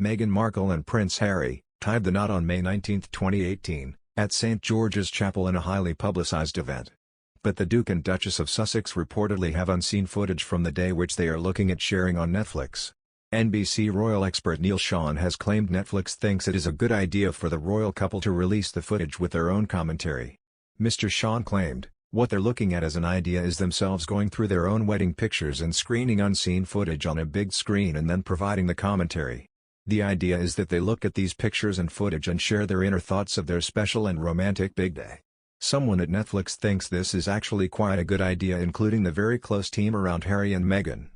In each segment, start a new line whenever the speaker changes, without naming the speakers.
Meghan Markle and Prince Harry tied the knot on May 19, 2018, at St. George's Chapel in a highly publicized event. But the Duke and Duchess of Sussex reportedly have unseen footage from the day which they are looking at sharing on Netflix. NBC royal expert Neil Sean has claimed Netflix thinks it is a good idea for the royal couple to release the footage with their own commentary. Mr. Sean claimed, "What they're looking at as an idea is themselves going through their own wedding pictures and screening unseen footage on a big screen and then providing the commentary. The idea is that they look at these pictures and footage and share their inner thoughts of their special and romantic big day." Someone at Netflix thinks this is actually quite a good idea, including the very close team around Harry and Meghan.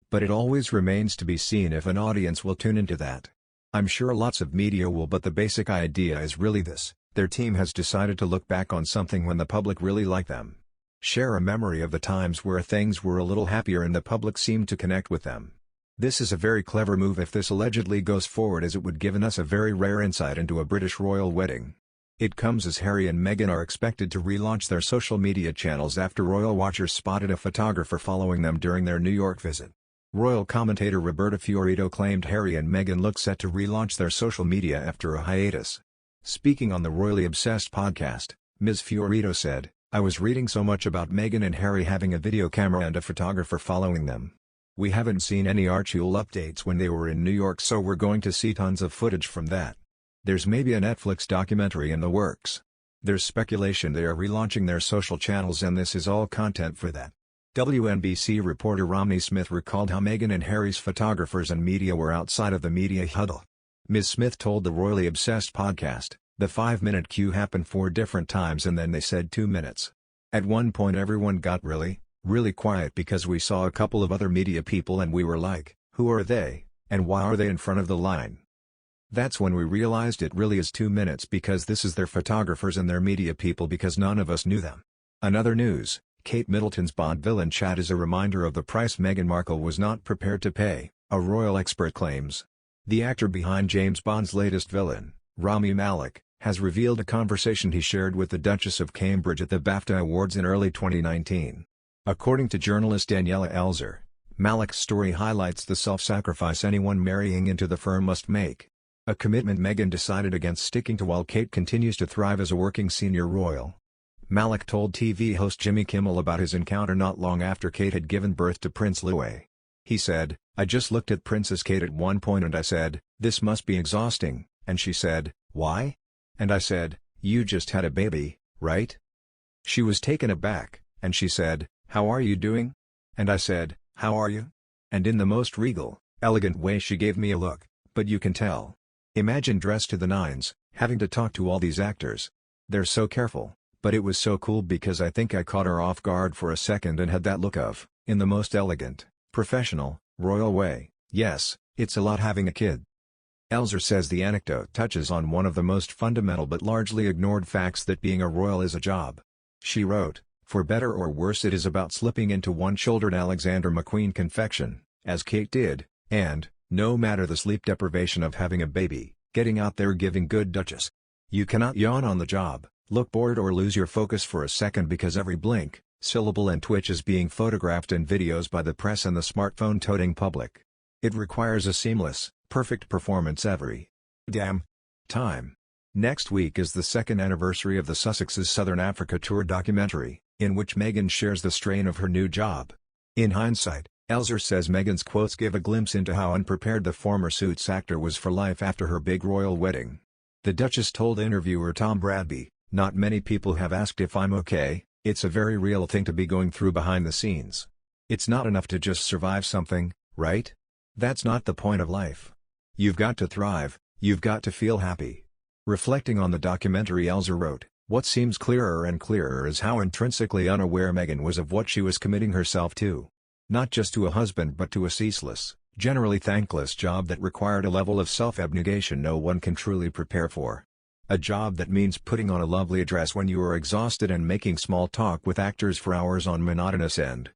But it always remains to be seen if an audience will tune into that. I'm sure lots of media will, but the basic idea is really this: their team has decided to look back on something when the public really liked them. Share a memory of the times where things were a little happier and the public seemed to connect with them. This is a very clever move if this allegedly goes forward, as it would give us a very rare insight into a British royal wedding. It comes as Harry and Meghan are expected to relaunch their social media channels after royal watchers spotted a photographer following them during their New York visit. Royal commentator Roberta Fiorito claimed Harry and Meghan look set to relaunch their social media after a hiatus. Speaking on the Royally Obsessed podcast, Ms. Fiorito said, "I was reading so much about Meghan and Harry having a video camera and a photographer following them. We haven't seen any Archie updates when they were in New York, so we're going to see tons of footage from that. There's maybe a Netflix documentary in the works. There's speculation they are relaunching their social channels, and this is all content for that." WNBC reporter Romney Smith recalled how Meghan and Harry's photographers and media were outside of the media huddle. Ms. Smith told the Royally Obsessed podcast, "The 5-minute queue happened 4 different times and then they said 2 minutes. At one point everyone got really quiet because we saw a couple of other media people and we were like, who are they, and why are they in front of the line? That's when we realized it really is 2 minutes because this is their photographers and their media people, because none of us knew them." Another news: Kate Middleton's Bond villain chat is a reminder of the price Meghan Markle was not prepared to pay, a royal expert claims. The actor behind James Bond's latest villain, Rami Malek, has revealed a conversation he shared with the Duchess of Cambridge at the BAFTA Awards in early 2019. According to journalist Daniela Elzer, Malek's story highlights the self-sacrifice anyone marrying into the firm must make. A commitment Meghan decided against sticking to while Kate continues to thrive as a working senior royal. Malek told TV host Jimmy Kimmel about his encounter not long after Kate had given birth to Prince Louis. He said, "I just looked at Princess Kate at one point and I said, this must be exhausting, and she said, why? And I said, you just had a baby, right? She was taken aback, and she said, how are you doing? And I said, how are you? And in the most regal, elegant way she gave me a look, but you can tell. Imagine dressed to the nines, having to talk to all these actors. They're so careful. But it was so cool because I think I caught her off guard for a second and had that look of, in the most elegant, professional, royal way, yes, it's a lot having a kid." Elzer says the anecdote touches on one of the most fundamental but largely ignored facts, that being a royal is a job. She wrote, "For better or worse it is about slipping into one-shouldered Alexander McQueen confection, as Kate did, and, no matter the sleep deprivation of having a baby, getting out there giving good Duchess. You cannot yawn on the job, look bored or lose your focus for a second because every blink, syllable and twitch is being photographed in videos by the press and the smartphone-toting public. It requires a seamless, perfect performance every damn time." Next week is the second anniversary of the Sussex's Southern Africa tour documentary, in which Meghan shares the strain of her new job. In hindsight, Elzer says Meghan's quotes give a glimpse into how unprepared the former Suits actor was for life after her big royal wedding. The Duchess told interviewer Tom Bradby, "Not many people have asked if I'm okay. It's a very real thing to be going through behind the scenes. It's not enough to just survive something, right? That's not the point of life. You've got to thrive, you've got to feel happy." Reflecting on the documentary, Elzer wrote, "What seems clearer and clearer is how intrinsically unaware Meghan was of what she was committing herself to. Not just to a husband but to a ceaseless, generally thankless job that required a level of self-abnegation no one can truly prepare for. A job that means putting on a lovely dress when you are exhausted and making small talk with actors for hours on monotonous end,